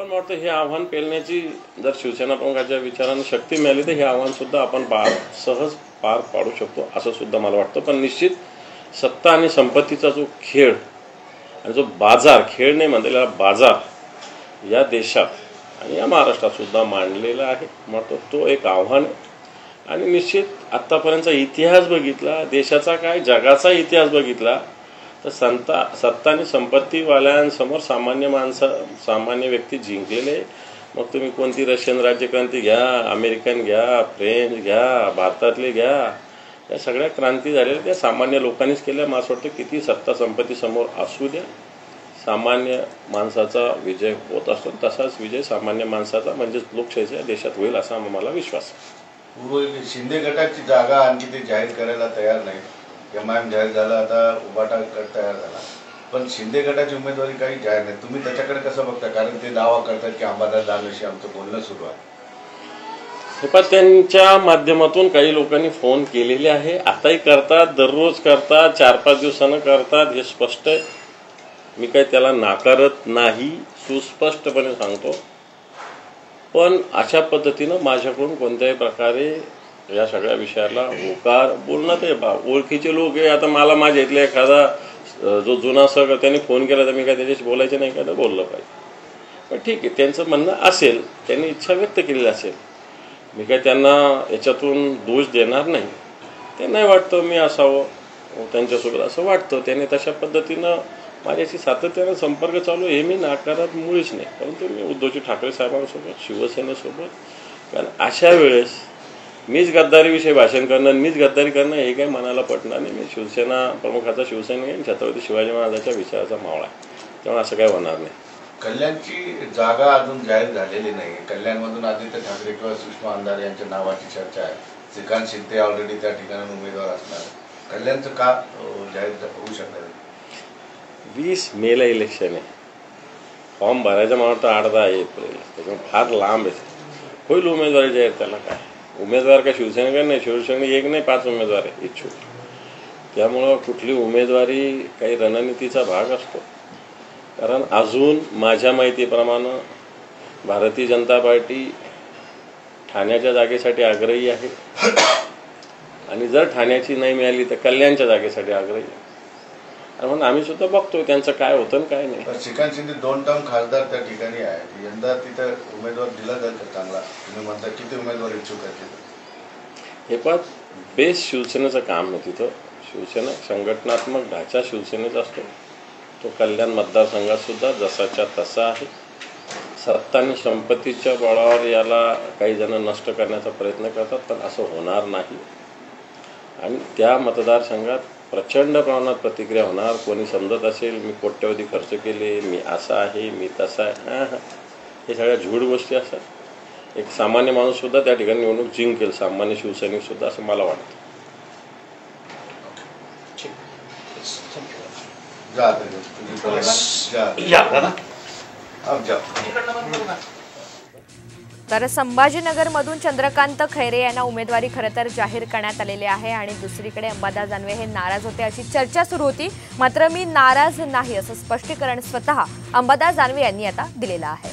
पण मला वाटतं हे आव्हान पेलण्याची जर शिवसेना प्रमुखाच्या विचारांना शक्ती मिळाली तर हे आव्हान सुद्धा आपण सहज पार पाडू शकतो असं सुद्धा मला वाटतं। पण निश्चित सत्ता आणि संपत्तीचा जो खेळ आणि जो बाजार, खेळ नाही म्हणलेला बाजार या देशात आणि या महाराष्ट्रात सुद्धा मांडलेला आहे। म्हणतो तो एक आव्हान आहे आणि निश्चित आत्तापर्यंतचा इतिहास बघितला, देशाचा काय जगाचा इतिहास बघितला तर सत्ता आणि संपत्तीवाल्यांसमोर सामान्य व्यक्ती जिंकलेले। मग तुम्ही कोणती रशियन राज्यक्रांती घ्या, अमेरिकन घ्या, फ्रेंच घ्या, भारतातले घ्या, या सगळ्या क्रांती झालेल्या त्या सामान्य लोकांनीच केल्या। मला असं वाटतं किती सत्ता संपत्ती समोर असू द्या, सामान्य माणसाचा विजय होत असतो। तसाच विजय सामान्य माणसाचा म्हणजेच लोकशाहीच्या देशात होईल असा मला विश्वास आहे। शिंदे गटाची जागा आणखी ते जाहीर करायला तयार नाही। एमआयएम जाहीर झाला, आता उभाटा गट तयार झाला, पण शिंदे गटाची उमेदवारी काही जाहीर नाही। तुम्ही त्याच्याकडे कसं बघता? कारण ते दावा करतात की अंबादास दानवेशी आमचं बोलणं सुरू आहे। पण त्यांच्या माध्यमातून काही लोकांनी फोन केलेले आहे, आताही करतात, दररोज करतात, 4-5 दिवसानं करतात, हे स्पष्ट आहे। मी काही त्याला नाकारत नाही, सुस्पष्टपणे सांगतो। पण अशा पद्धतीनं माझ्याकडून कोणत्याही प्रकारे या सगळ्या विषयाला होकार बोलणं ते ओळखीचे लोक आहे। आता मला माझ्या इथले एखादा जो जुना सगळं त्यांनी फोन केला तर मी काय त्याच्याशी बोलायचं नाही का, तर बोललं पाहिजे। पण ठीक आहे, त्यांचं म्हणणं असेल, त्यांनी इच्छा व्यक्त केलेली असेल, मी काय त्यांना याच्यातून दोष देणार नाही। त्यांनाही वाटतं मी असावं त्यांच्यासोबत असं वाटतं, त्याने तशा पद्धतीनं माझ्याशी सातत्यानं संपर्क चालू हे मी नाकारत मुळीच नाही। परंतु मी उद्धवजी ठाकरे साहेबांसोबत, शिवसेनेसोबत, कारण अशा वेळेस मीच गद्दारीविषयी भाषण करणं, मीच गद्दारी करणं हे काही मनाला पटणार नाही। मी शिवसेना प्रमुखाचा शिवसैनिक आहे, छत्रपती शिवाजी महाराजांच्या विचाराचा मावळा आहे, त्यामुळे असं काही होणार नाही। कल्याणची जागा अजून जाहीर झालेली नाही। कल्याणमधून आदित्य ठाकरे किंवा सुषमा अंधारे यांच्या नावाची चर्चा आहे। श्रीकांत शिंदे ऑलरेडी त्या ठिकाणी उमेदवार असणार। कल्याणचं का जाहीर होऊ शकणार? 20 मेला इलेक्शन आहे, फॉर्म भरायचं मला वाटतं 8-10 एप्रिल, त्याच्यामुळे फार लांब आहे। होईल उमेदवारी जाहीर, त्याला काय उमेदवार का शिवसेनेकडे नाही, शिवसेने एक नाही 5 उमेदवार आहे इच्छुक, त्यामुळं कुठली उमेदवारी काही रणनीतीचा भाग असतो। कारण अजून माझ्या माहितीप्रमाणे भारतीय जनता पार्टी ठाण्याच्या जागेसाठी आग्रही आहे आणि जर ठाण्याची नाही मिळाली तर कल्याणच्या जागेसाठी आग्रही आहे। म्हणून आम्ही सुद्धा बघतोय त्यांचं काय होतं आणि काय नाही। श्रीकांत शिंदे 2 टर्म खासदार त्या ठिकाणी आहे, यंदा तिथं उमेदवार दिला जाईल का चांगला? तुम्ही म्हणता किती उमेदवार इच्छुक आहेत तिथं? हे पण बेस शिवसेनेचं काम आहे तिथं। शिवसेना संघटनात्मक ढाचा शिवसेनेचा असतो, तो कल्याण मतदारसंघात सुद्धा जसाच्या तसा आहे। सत्ता आणि संपत्तीच्या बळावर याला काही जण नष्ट करण्याचा प्रयत्न करतात, पण असं होणार नाही। आणि त्या मतदारसंघात प्रचंड प्रमाणात प्रतिक्रिया होणार। कोणी समजत असेल मी कोट्यवधी खर्च केले, मी असा आहे, मी तसा आहे, हे सगळ्या झूड गोष्टी असतात। एक सामान्य माणूस सुद्धा त्या ठिकाणी निवडणूक जिंकेल, सामान्य शिवसैनिक सुद्धा, असं मला वाटतं। तर संभाजीनगरमधून चंद्रकांत खैरे यांना उमेदवारी खरं तर जाहीर करण्यात आलेली आहे आणि दुसरीकडे अंबादास दानवे हे नाराज होते अशी चर्चा सुरू होती। मात्र मी नाराज नाही असं स्पष्टीकरण स्वतः अंबादास दानवे यांनी आता दिलेलं आहे।